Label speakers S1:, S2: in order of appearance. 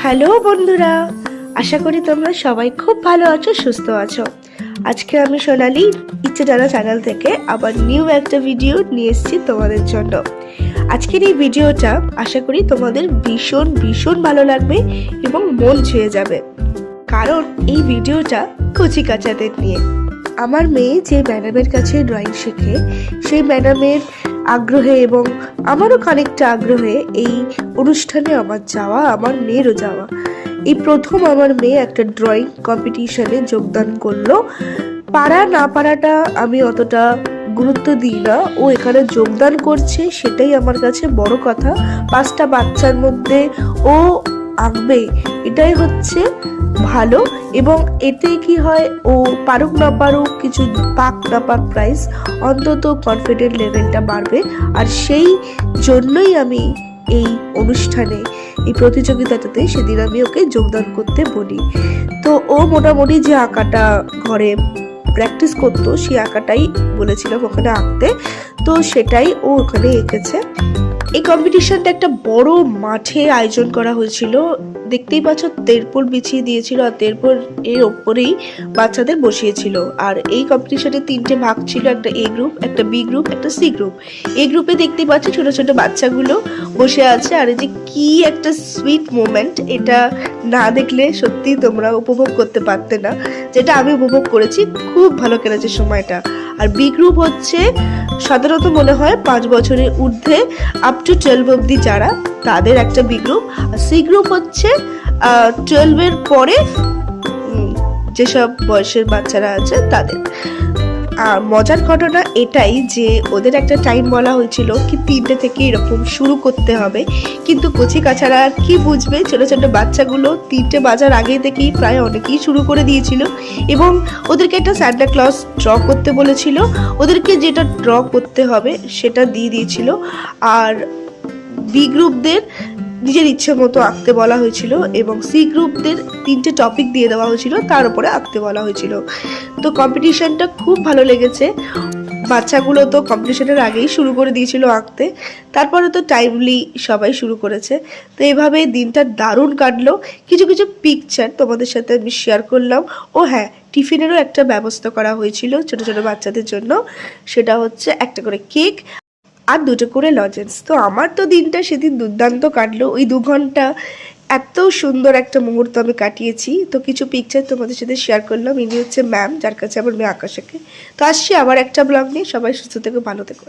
S1: Hello বন্ধুরা, আশা করি তোমরা সবাই খুব ভালো আছো, সুস্থ আছো। আজকে আমি সোনালি ইচ্ছে জানা চ্যানেল থেকে আবার নিউ একটা ভিডিও নিয়ে এসেছি তোমাদের জন্য। আজকের এই ভিডিওটা আশা করি তোমাদের ভীষণ ভীষণ ভালো লাগবে এবং মন ছুঁয়ে যাবে, কারণ এই ভিডিওটা কচি কাচাদের নিয়ে। আমার মেয়ে যে ম্যাডামের কাছে ড্রয়িং শেখে, সেই ম্যাডামের আগ্রহে এবং আমারও খানিকটা আগ্রহে এই অনুষ্ঠানে আমার যাওয়া, আমার মেয়েরও যাওয়া। এই প্রথম আমার মেয়ে একটা ড্রয়িং কম্পিটিশনে যোগদান করলো। পারা না পারাটা আমি অতটা গুরুত্ব দিই না, ও এখানে যোগদান করছে সেটাই আমার কাছে বড় কথা। 5টা বাচ্চার মধ্যে ও আঁকবে, এটাই হচ্ছে ভালো। এবং এতে কি হয়, ও পারুক না পারুক, কিছু পাক না পাক প্রাইজ, অন্তত কনফিডেন্ট লেভেলটা বাড়বে। আর সেই জন্যই আমি এই অনুষ্ঠানে, এই প্রতিযোগিতাটাতে সেদিন আমি ওকে যোগদান করতে বলি। তো ও মোটামুটি যে আঁকাটা ঘরে প্র্যাকটিস করতো, সেই আঁকাটাই বলেছিলাম ওখানে আঁকতে, তো সেটাই ও ওখানে এঁকেছে। এই কম্পিটিশনটা একটা বড় মাঠে আয়োজন করা হয়েছিল। দেখতেই পাচ্ছ, তেরপোল বিছিয়ে দিয়েছিল আর তেরপোল এর ওপরেই বাচ্চাদের বসিয়েছিল। আর এই কম্পিটিশনে 3টে ভাগ ছিল, একটা এ গ্রুপ, একটা বি গ্রুপ, একটা সি গ্রুপ। এই গ্রুপে দেখতেই পাচ্ছ ছোট ছোট বাচ্চাগুলো বসে আছে। আর এই যে কি একটা সুইট মোমেন্ট, এটা না দেখলে সত্যি তোমরা উপভোগ করতে পারতে না, যেটা আমি উপভোগ করেছি। খুব ভালো কেটেছে সময়টা। আর বি গ্রুপ হচ্ছে সাধারণত মনে হয় 5 বছরের ঊর্ধ্বে আপ টু 12 অবধি যারা, তাদের একটা বি গ্রুপ। আর সি গ্রুপ হচ্ছে 12 এর পরে যেসব বয়সের বাচ্চারা আছে তাদের। আর মজার ঘটনা এটাই যে ওদের একটা টাইম বলা হয়েছিল কি 3টে থেকে এরকম শুরু করতে হবে, কিন্তু কচি কাছারা আর কি বুঝবে, ছোট ছোট বাচ্চাগুলো 3টে বাজার আগে থেকেই প্রায় অনেকেই শুরু করে দিয়েছিল। এবং ওদেরকে একটা স্যান্টা ক্লজ ড্র করতে বলেছিল, ওদেরকে যেটা ড্র করতে হবে সেটা দিয়ে দিয়েছিল। আর বি গ্রুপদের নিজের ইচ্ছে মতো আঁকতে বলা হয়েছিল এবং সি গ্রুপদের 3টে টপিক দিয়ে দেওয়া হয়েছিল, তার উপরে আঁকতে বলা হয়েছিল। তো কম্পিটিশনটা খুব ভালো লেগেছে। বাচ্চাগুলো তো কম্পিটিশনের আগেই শুরু করে দিয়েছিল আঁকতে, তারপরে তো টাইমলি সবাই শুরু করেছে। তো এইভাবে দিনটা দারুণ কাটলো। কিছু কিছু পিকচার তোমাদের সাথে আমি শেয়ার করলাম। ও হ্যাঁ, টিফিনেরও একটা ব্যবস্থা করা হয়েছিল ছোট ছোট বাচ্চাদের জন্য। সেটা হচ্ছে একটা করে কেক আর 2টো করে লজেন্স। তো আমার তো দিনটা সেদিন দুর্দান্ত কাটলো। ওই 2 ঘন্টা এত সুন্দর একটা মুহূর্ত আমি কাটিয়েছি। তো কিছু পিকচার তোমাদের সাথে শেয়ার করলাম। ইনি হচ্ছে ম্যাম, যার কাছে আমার মেয়ে আঁকা শেখে। তো আসছি আবার একটা ব্লগ নিয়ে। সবাই সুস্থ থেকো, ভালো থেকো।